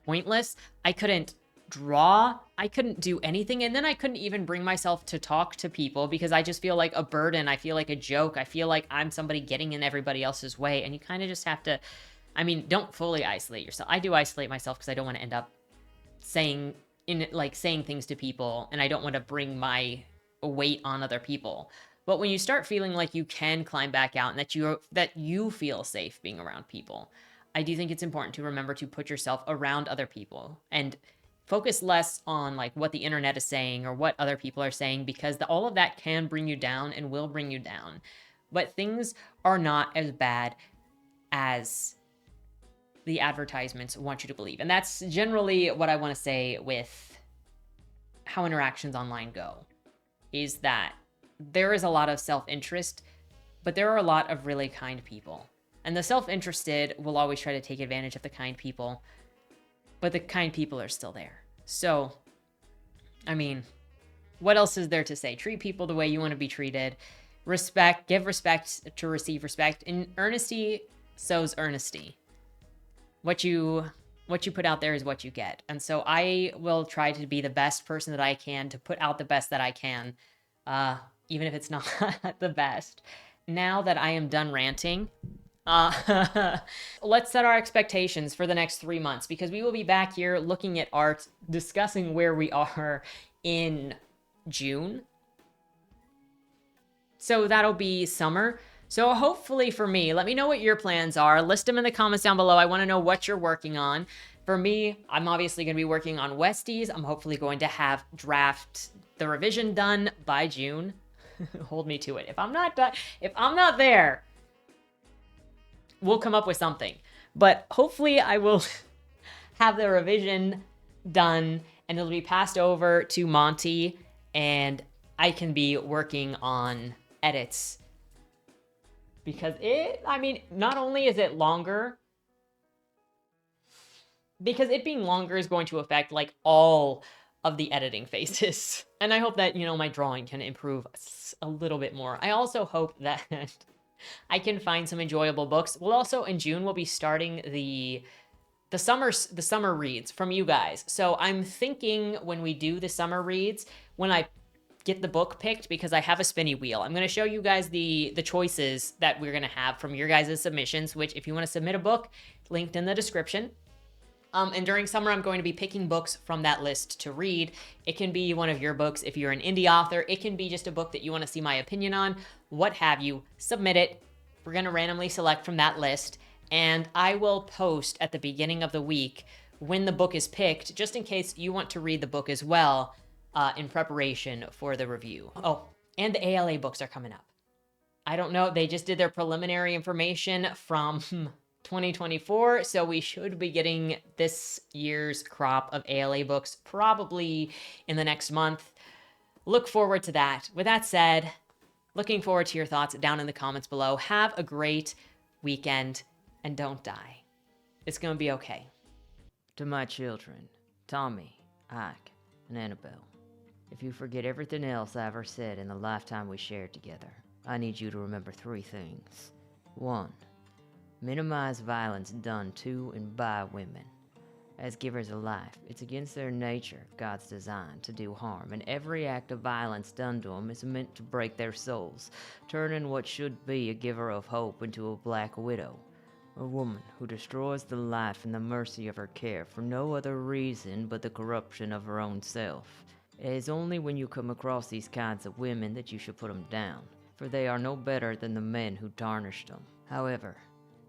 pointless. I couldn't draw. I couldn't do anything. And then I couldn't even bring myself to talk to people because I just feel like a burden. I feel like a joke. I feel like I'm somebody getting in everybody else's way. And you kind of just have to, I mean, don't fully isolate yourself. I do isolate myself because I don't want to end up saying things to people, and I don't want to bring my weight on other people. But when you start feeling like you can climb back out and that you feel safe being around people, I do think it's important to remember to put yourself around other people and focus less on like what the internet is saying or what other people are saying, because all of that can bring you down and will bring you down. But things are not as bad as the advertisements want you to believe. And that's generally what I want to say with how interactions online go, is that there is a lot of self-interest, but there are a lot of really kind people. And the self-interested will always try to take advantage of the kind people, but the kind people are still there. So, I mean, what else is there to say? Treat people the way you want to be treated. Respect, give respect to receive respect. And earnesty sows earnesty. What you put out there is what you get. And so I will try to be the best person that I can, to put out the best that I can, even if it's not the best. Now that I am done ranting, Let's set our expectations for the next 3 months, because we will be back here looking at art, discussing where we are in June. So that'll be summer. So hopefully for me, let me know what your plans are. List them in the comments down below. I want to know what you're working on. For me, I'm obviously going to be working on Westies. I'm hopefully going to have the revision done by June. Hold me to it. If I'm not there, we'll come up with something. But hopefully I will have the revision done and it'll be passed over to Monty and I can be working on edits. Because not only is it longer, because it being longer is going to affect like all of the editing phases. And I hope that, my drawing can improve a little bit more. I also hope that I can find some enjoyable books. We'll also, in June, we'll be starting the summer reads from you guys. So I'm thinking when we do the summer reads, when I get the book picked, because I have a spinny wheel, I'm going to show you guys the choices that we're going to have from your guys' submissions, which if you want to submit a book, linked in the description. And during summer, I'm going to be picking books from that list to read. It can be one of your books if you're an indie author. It can be just a book that you want to see my opinion on, what have you. Submit it. We're going to randomly select from that list. And I will post at the beginning of the week when the book is picked, just in case you want to read the book as well in preparation for the review. Oh, and the ALA books are coming up. I don't know. They just did their preliminary information from 2024, so we should be getting this year's crop of ALA books probably in the next month. Look forward to that. With that said, looking forward to your thoughts down in the comments below. Have a great weekend and don't die. It's gonna be okay. To my children, Tommy, Ike, and Annabelle, if you forget everything else I ever said in the lifetime we shared together, I need you to remember 3 things. 1. Minimize violence done to and by women. As givers of life, it's against their nature, God's design, to do harm, and every act of violence done to them is meant to break their souls, turning what should be a giver of hope into a black widow, a woman who destroys the life and the mercy of her care for no other reason but the corruption of her own self. It is only when you come across these kinds of women that you should put them down, for they are no better than the men who tarnished them. However,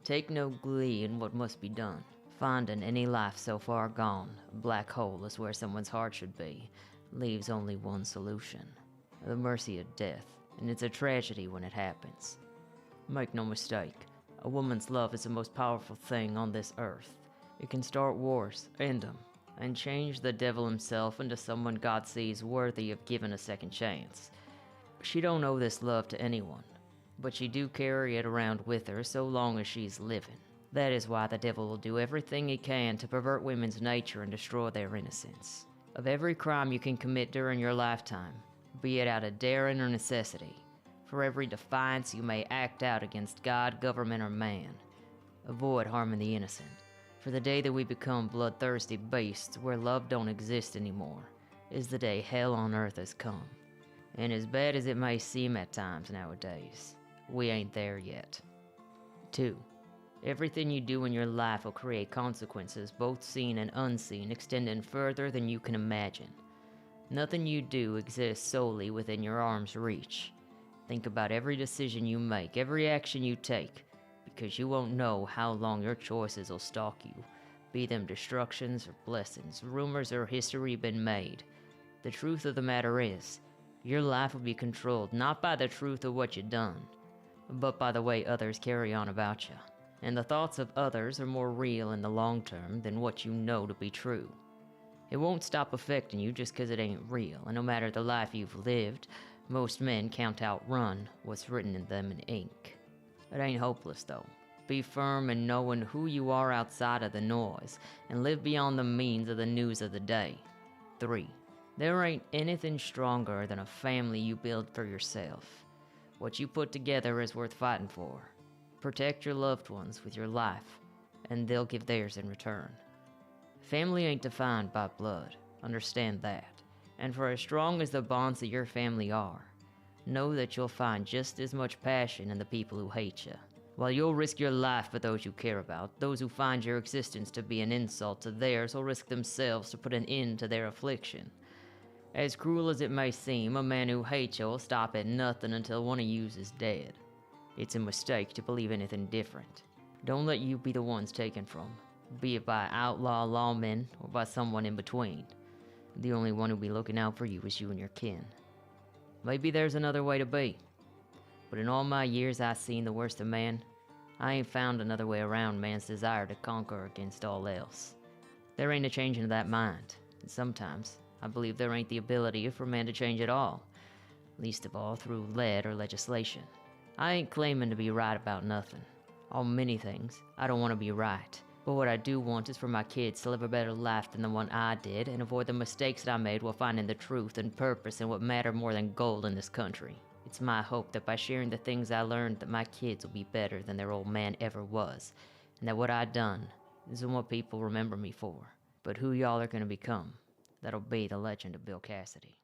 take no glee in what must be done. Finding any life so far gone, a black hole is where someone's heart should be, leaves only one solution: the mercy of death, and it's a tragedy when it happens. Make no mistake, a woman's love is the most powerful thing on this earth. It can start wars, end them, and change the devil himself into someone God sees worthy of giving a second chance. She don't owe this love to anyone, but she do carry it around with her so long as she's living. That is why the devil will do everything he can to pervert women's nature and destroy their innocence. Of every crime you can commit during your lifetime, be it out of daring or necessity, for every defiance you may act out against God, government, or man, avoid harming the innocent. For the day that we become bloodthirsty beasts where love don't exist anymore is the day hell on earth has come. And as bad as it may seem at times nowadays, we ain't there yet. 2. Everything you do in your life will create consequences, both seen and unseen, extending further than you can imagine. Nothing you do exists solely within your arm's reach. Think about every decision you make, every action you take, because you won't know how long your choices will stalk you, be them destructions or blessings, rumors or history been made. The truth of the matter is, your life will be controlled not by the truth of what you've done, but by the way others carry on about you. And the thoughts of others are more real in the long term than what you know to be true. It won't stop affecting you just because it ain't real, and no matter the life you've lived, most men can't outrun what's written in them in ink. It ain't hopeless though. Be firm in knowing who you are outside of the noise, and live beyond the means of the news of the day. 3. There ain't anything stronger than a family you build for yourself. What you put together is worth fighting for. Protect your loved ones with your life, and they'll give theirs in return. Family ain't defined by blood, understand that. And for as strong as the bonds of your family are, know that you'll find just as much passion in the people who hate you. While you'll risk your life for those you care about, those who find your existence to be an insult to theirs will risk themselves to put an end to their affliction. As cruel as it may seem, a man who hates you will stop at nothing until one of you is dead. It's a mistake to believe anything different. Don't let you be the ones taken from, be it by outlaw lawmen or by someone in between. The only one who'll be looking out for you is you and your kin. Maybe there's another way to be. But in all my years I've seen the worst of man, I ain't found another way around man's desire to conquer against all else. There ain't a changing of that mind, and sometimes I believe there ain't the ability for man to change at all, least of all through lead or legislation. I ain't claiming to be right about nothing. On many things, I don't want to be right, but what I do want is for my kids to live a better life than the one I did and avoid the mistakes that I made while finding the truth and purpose in what matter more than gold in this country. It's my hope that by sharing the things I learned that my kids will be better than their old man ever was, and that what I done isn't what people remember me for, but who y'all are gonna become. That'll be the legend of Bill Cassidy.